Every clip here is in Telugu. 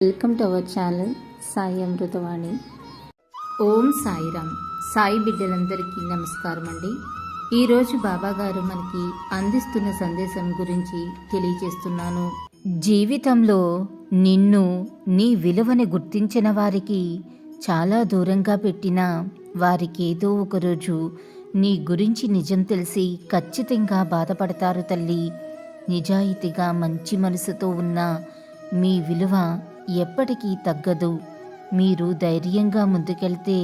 Welcome to our channel Sai Amritavani. Om Sairam. Sai బిడ్డలందరికీ నమస్కారం అండి. ఈరోజు బాబాగారు మనకి అందిస్తున్న సందేశం గురించి తెలియజేస్తున్నాను. జీవితంలో నిన్ను నీ విలువని గుర్తించిన వారికి చాలా దూరంగా పెట్టిన వారికి ఏదో ఒకరోజు నీ గురించి నిజం తెలిసి ఖచ్చితంగా బాధపడతారు తల్లి. నిజాయితీగా మంచి మనసుతో ఉన్న మీ విలువ ఎప్పటికీ తగ్గదు. మీరు ధైర్యంగా ముందుకెళ్తే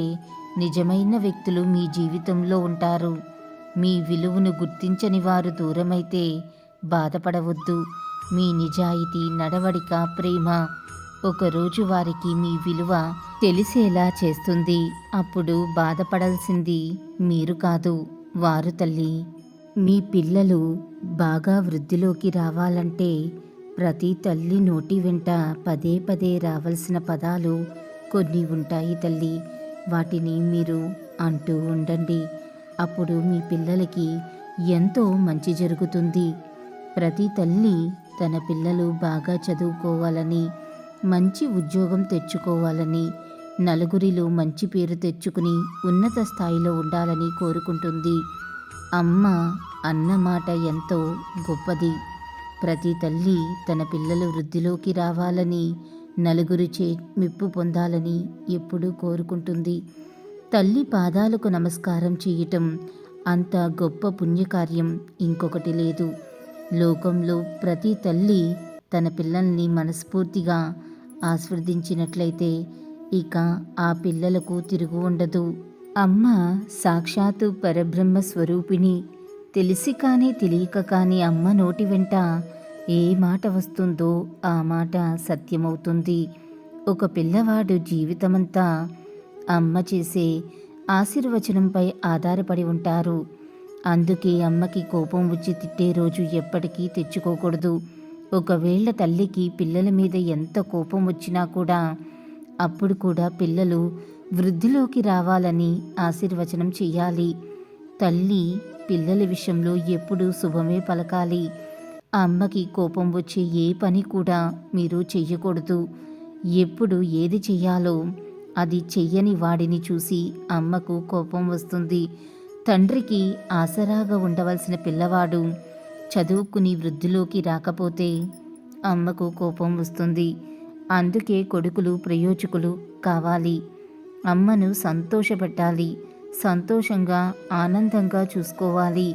నిజమైన వ్యక్తులు మీ జీవితంలో ఉంటారు. మీ విలువను గుర్తించని వారు దూరమైతే బాధపడవద్దు. మీ నిజాయితీ, నడవడిక, ప్రేమ ఒకరోజు వారికి మీ విలువ తెలిసేలా చేస్తుంది. అప్పుడు బాధపడాల్సింది మీరు కాదు, వారు తల్లి. మీ పిల్లలు బాగా వృద్ధిలోకి రావాలంటే ప్రతి తల్లి నోటి వెంట పదే పదే రావాల్సిన పదాలు కొన్ని ఉంటాయి తల్లి. వాటిని మీరు అంటూ ఉండండి. అప్పుడు మీ పిల్లలకి ఎంతో మంచి జరుగుతుంది. ప్రతి తల్లి తన పిల్లలు బాగా చదువుకోవాలని, మంచి ఉద్యోగం తెచ్చుకోవాలని, నలుగురిలో మంచి పేరు తెచ్చుకుని ఉన్నత స్థాయిలో ఉండాలని కోరుకుంటుంది. అమ్మ అన్న మాట ఎంతో గొప్పది. ప్రతి తల్లి తన పిల్లలు వృద్ధిలోకి రావాలని, నలుగురు మెప్పు పొందాలని ఎప్పుడూ కోరుకుంటుంది. తల్లి పాదాలకు నమస్కారం చేయటం అంత గొప్ప పుణ్యకార్యం ఇంకొకటి లేదు. లోకంలో ప్రతి తల్లి తన పిల్లల్ని మనస్ఫూర్తిగా ఆస్వాదించినట్లయితే ఇక ఆ పిల్లలకు తిరుగు ఉండదు. అమ్మ సాక్షాత్తు పరబ్రహ్మ స్వరూపిణి. తెలిసి కానీ తెలియక కానీ అమ్మ నోటి వెంట ఏ మాట వస్తుందో ఆ మాట సత్యమవుతుంది. ఒక పిల్లవాడు జీవితమంతా అమ్మ చేసే ఆశీర్వచనంపై ఆధారపడి ఉంటారు. అందుకే అమ్మకి కోపం వచ్చి తిట్టే రోజు ఎప్పటికీ తెచ్చుకోకూడదు. ఒకవేళ తల్లికి పిల్లల మీద ఎంత కోపం వచ్చినా కూడా అప్పుడు కూడా పిల్లలు వృద్ధిలోకి రావాలని ఆశీర్వచనం చెయ్యాలి. తల్లి పిల్లల విషయంలో ఎప్పుడూ శుభమే పలకాలి. ఆ అమ్మకి కోపం వచ్చే ఏ పని కూడా మీరు చెయ్యకూడదు. ఎప్పుడు ఏది చెయ్యాలో అది చెయ్యని వాడిని చూసి అమ్మకు కోపం వస్తుంది. తండ్రికి ఆసరాగా ఉండవలసిన పిల్లవాడు చదువుకుని వృద్ధిలోకి రాకపోతే అమ్మకు కోపం వస్తుంది. అందుకే కొడుకులు ప్రయోజకులు కావాలి. అమ్మను సంతోషపెట్టాలి. సంతోషంగా ఆనందంగా చూసుకోవాలి.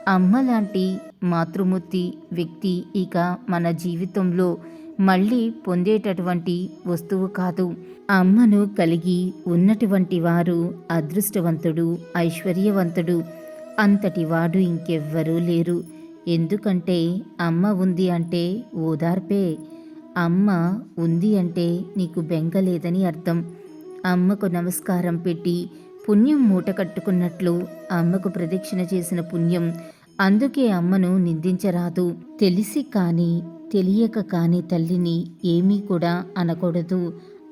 అమ్మ లాంటి మాతృమూర్తి వ్యక్తి ఇక మన జీవితంలో మళ్ళీ పొందేటటువంటి వస్తువు కాదు. అమ్మను కలిగి ఉన్నటువంటి వారు అదృష్టవంతుడు, ఐశ్వర్యవంతుడు. అంతటి వాడు ఇంకెవ్వరూ లేరు. ఎందుకంటే అమ్మ ఉంది అంటే ఓదార్పే. అమ్మ ఉంది అంటే నీకు బెంగ లేదని అర్థం. అమ్మకు నమస్కారం పెట్టి పుణ్యం మూట కట్టుకున్నట్లు అమ్మకు ప్రదక్షిణ చేసిన పుణ్యం. అందుకే అమ్మను నిందించరాదు. తెలిసి కానీ తెలియక కానీ తల్లిని ఏమీ కూడా అనకూడదు.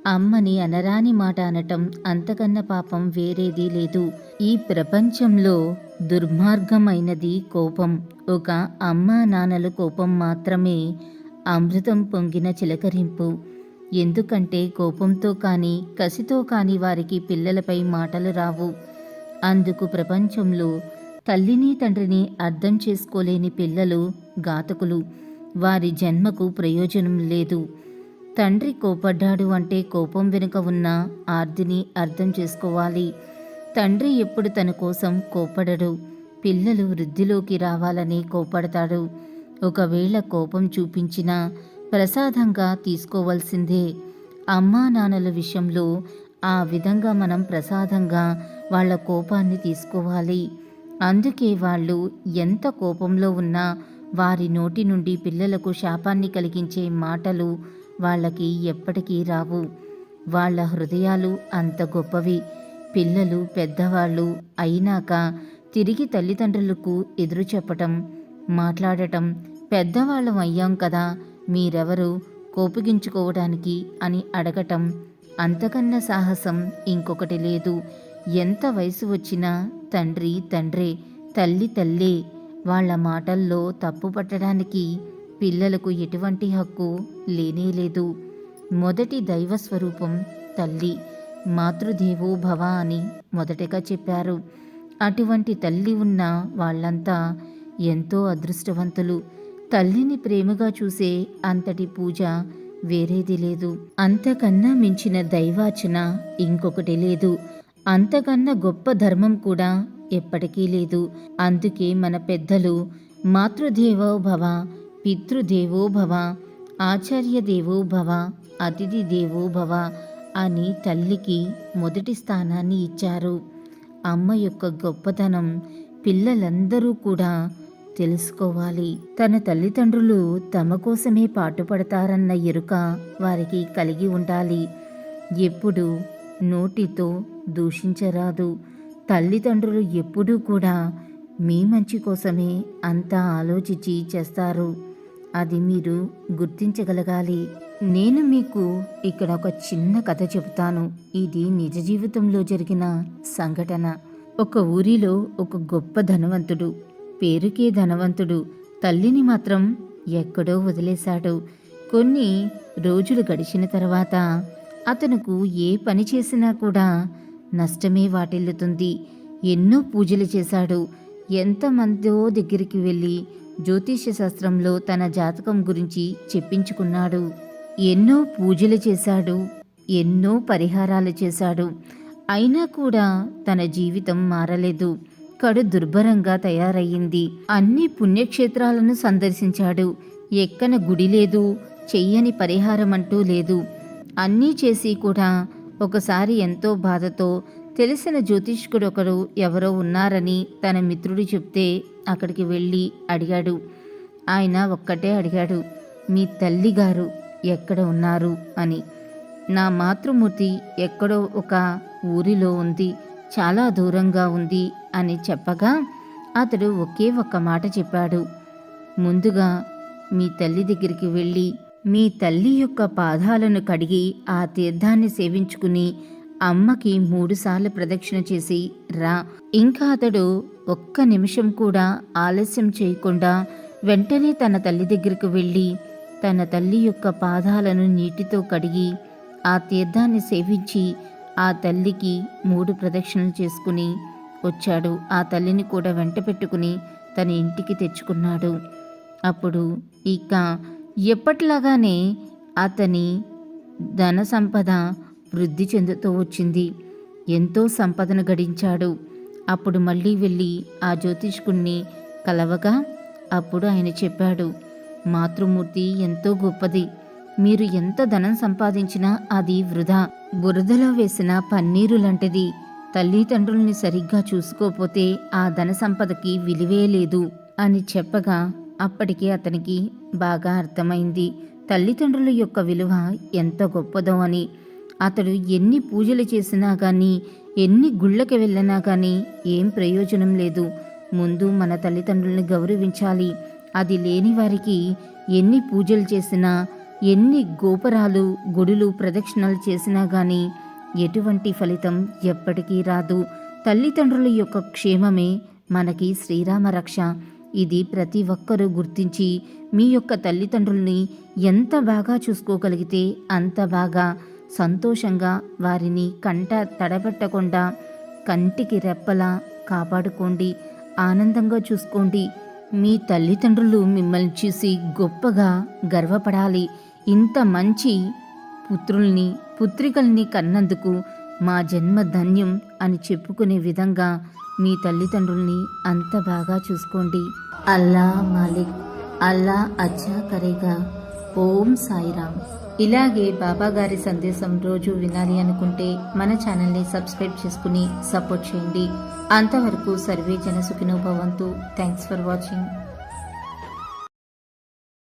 అమ్మని అనరాని మాట అనటం అంతకన్నా పాపం వేరేది లేదు. ఈ ప్రపంచంలో దుర్మార్గమైనది కోపం. ఒక అమ్మా నాన్నల కోపం మాత్రమే అమృతం పొంగిన చిలకరింపు. ఎందుకంటే కోపంతో కానీ కసితో కానీ వారికి పిల్లలపై మాటలు రావు. అందుకు ప్రపంచంలో తల్లిని తండ్రిని అర్థం చేసుకోలేని పిల్లలు ఘాతకులు. వారి జన్మకు ప్రయోజనం లేదు. తండ్రి కోపడ్డాడు అంటే కోపం వెనుక ఉన్న ఆర్తిని అర్థం చేసుకోవాలి. తండ్రి ఎప్పుడు తన కోసం కోపడడు. పిల్లలు వృద్ధిలోకి రావాలని కోపడతాడు. ఒకవేళ కోపం చూపించినా ప్రసాదంగా తీసుకోవాల్సిందే. అమ్మా నాన్నల విషయంలో ఆ విధంగా మనం ప్రసాదంగా వాళ్ళ కోపాన్ని తీసుకోవాలి. అందుకే వాళ్ళు ఎంత కోపంలో ఉన్నా వారి నోటి నుండి పిల్లలకు శాపాన్ని కలిగించే మాటలు వాళ్ళకి ఎప్పటికీ రావు. వాళ్ళ హృదయాలు అంత గొప్పవి. పిల్లలు పెద్దవాళ్ళు అయినాక తిరిగి తల్లిదండ్రులకు ఎదురు చెప్పటం, మాట్లాడటం, పెద్దవాళ్ళం అయ్యాం కదా, మీరెవరు కోపగించుకోవడానికి అని అడగటం అంతకన్నా సాహసం ఇంకొకటి లేదు. ఎంత వయసు వచ్చినా తండ్రి తండ్రే, తల్లి తల్లే. వాళ్ళ మాటల్లో తప్పు పట్టడానికి పిల్లలకు ఎటువంటి హక్కు లేనేలేదు. మొదటి దైవస్వరూపం తల్లి. మాతృదేవో భవ అని మొదటగా చెప్పారు. అటువంటి తల్లి ఉన్న వాళ్ళంతా ఎంతో అదృష్టవంతులు. తల్లిని ప్రేమగా చూసే అంతటి పూజ వేరేది లేదు. అంతకన్నా మించిన దైవార్చన ఇంకొకటి లేదు. అంతకన్నా గొప్ప ధర్మం కూడా ఎప్పటికీ లేదు. అందుకే మన పెద్దలు మాతృదేవో భవ, పితృదేవో భవ, ఆచార్య దేవో భవ, అతిథి దేవో భవ అని తల్లికి మొదటి స్థానాన్ని ఇచ్చారు. అమ్మ యొక్క గొప్పతనం పిల్లలందరూ కూడా తెలుసుకోవాలి. తన తల్లిదండ్రులు తమ కోసమే పాటుపడతారన్న ఎరుక వారికి కలిగి ఉండాలి. ఎప్పుడు నోటితో దూషించరాదు. తల్లిదండ్రులు ఎప్పుడూ కూడా మీ మంచి కోసమే అంతా ఆలోచించి చేస్తారు. అది మీరు గుర్తించగలగాలి. నేను మీకు ఇక్కడ ఒక చిన్న కథ చెబుతాను. ఇది నిజ జీవితంలో జరిగిన సంఘటన. ఒక ఊరిలో ఒక గొప్ప ధనవంతుడు, పేరుకే ధనవంతుడు, తల్లిని మాత్రం ఎక్కడో వదిలేశాడు. కొన్ని రోజులు గడిచిన తర్వాత అతనుకు ఏ పని చేసినా కూడా నష్టమే వాటిల్లుతుంది. ఎన్నో పూజలు చేశాడు. ఎంతమందో దగ్గరికి వెళ్ళి జ్యోతిష్య శాస్త్రంలో తన జాతకం గురించి చెప్పించుకున్నాడు. ఎన్నో పూజలు చేశాడు, ఎన్నో పరిహారాలు చేశాడు. అయినా కూడా తన జీవితం మారలేదు. కడు దుర్భరంగా తయారయ్యింది. అన్ని పుణ్యక్షేత్రాలను సందర్శించాడు. ఎక్కన గుడి లేదు, చెయ్యని పరిహారం అంటూ లేదు. అన్నీ చేసి కూడా ఒకసారి ఎంతో బాధతో తెలిసిన జ్యోతిష్కుడు ఒకరు ఎవరో ఉన్నారని తన మిత్రుడు చెప్తే అక్కడికి వెళ్ళి అడిగాడు. ఆయన ఒక్కటే అడిగాడు, మీ తల్లిగారు ఎక్కడ ఉన్నారు అని. నా మాతృమూర్తి ఎక్కడో ఒక ఊరిలో ఉంది, చాలా దూరంగా ఉంది అని చెప్పగా అతడు ఒకే ఒక్క మాట చెప్పాడు. ముందుగా మీ తల్లి దగ్గరికి వెళ్ళి మీ తల్లి యొక్క పాదాలను కడిగి ఆ తీర్థాన్ని సేవించుకుని అమ్మకి 3 సార్లు ప్రదక్షిణ చేసి రా. ఇంకా అతడు ఒక్క నిమిషం కూడా ఆలస్యం చేయకుండా వెంటనే తన తల్లి దగ్గరకు వెళ్ళి తన తల్లి యొక్క పాదాలను నీటితో కడిగి ఆ తీర్థాన్ని సేవించి ఆ తల్లికి 3 ప్రదక్షిణలు చేసుకుని వచ్చాడు. ఆ తల్లిని కూడా వెంట పెట్టుకుని తన ఇంటికి తెచ్చుకున్నాడు. అప్పుడు ఇక ఎప్పటిలాగానే అతని ధన సంపద వృద్ధి చెందుతూ వచ్చింది. ఎంతో సంపదను గడించాడు. అప్పుడు మళ్ళీ వెళ్ళి ఆ జ్యోతిష్కుణ్ణి కలవగా అప్పుడు ఆయన చెప్పాడు, మాతృమూర్తి ఎంతో గొప్పది. మీరు ఎంత ధనం సంపాదించినా అది వృధా, బురదలో వేసిన పన్నీరు లాంటిది. తల్లిదండ్రుల్ని సరిగ్గా చూసుకోపోతే ఆ ధన సంపదకి విలువే లేదు అని చెప్పగా అప్పటికే అతనికి బాగా అర్థమైంది తల్లిదండ్రుల యొక్క విలువ ఎంత గొప్పదో అని. అతడు ఎన్ని పూజలు చేసినా కానీ, ఎన్ని గుళ్ళకి వెళ్ళినా కానీ ఏం ప్రయోజనం లేదు. ముందు మన తల్లిదండ్రుల్ని గౌరవించాలి. అది లేని వారికి ఎన్ని పూజలు చేసినా, ఎన్ని గోపురాలు గుడులు ప్రదక్షిణలు చేసినా కానీ ఎటువంటి ఫలితం ఎప్పటికీ రాదు. తల్లిదండ్రుల యొక్క క్షేమమే మనకి శ్రీరామ రక్ష. ఇది ప్రతి ఒక్కరూ గుర్తించి మీ యొక్క తల్లిదండ్రుల్ని ఎంత బాగా చూసుకోగలిగితే అంత బాగా సంతోషంగా వారిని కంట తడబెట్టకుండా కంటికి రెప్పలా కాపాడుకోండి, ఆనందంగా చూసుకోండి. మీ తల్లిదండ్రులు మిమ్మల్ని చూసి గొప్పగా గర్వపడాలి. ఇంత మంచి పుత్రుల్ని పుత్రికల్ని కన్నందుకు మా జన్మ ధన్యం అని చెప్పుకునే విధంగా మీ తల్లిదండ్రుల్ని అంత బాగా చూసుకోండి. అల్లా మాలిక్, అల్లా అచ్చా కరేగా. ఓం సాయిరామ్. ఇలాగే బాబాగారి సందేశం రోజు వినాలి అనుకుంటే మన ఛానల్ని సబ్స్క్రైబ్ చేసుకుని సపోర్ట్ చేయండి. అంతవరకు సర్వే జన సుఖినో భవంతు. Thanks for watching.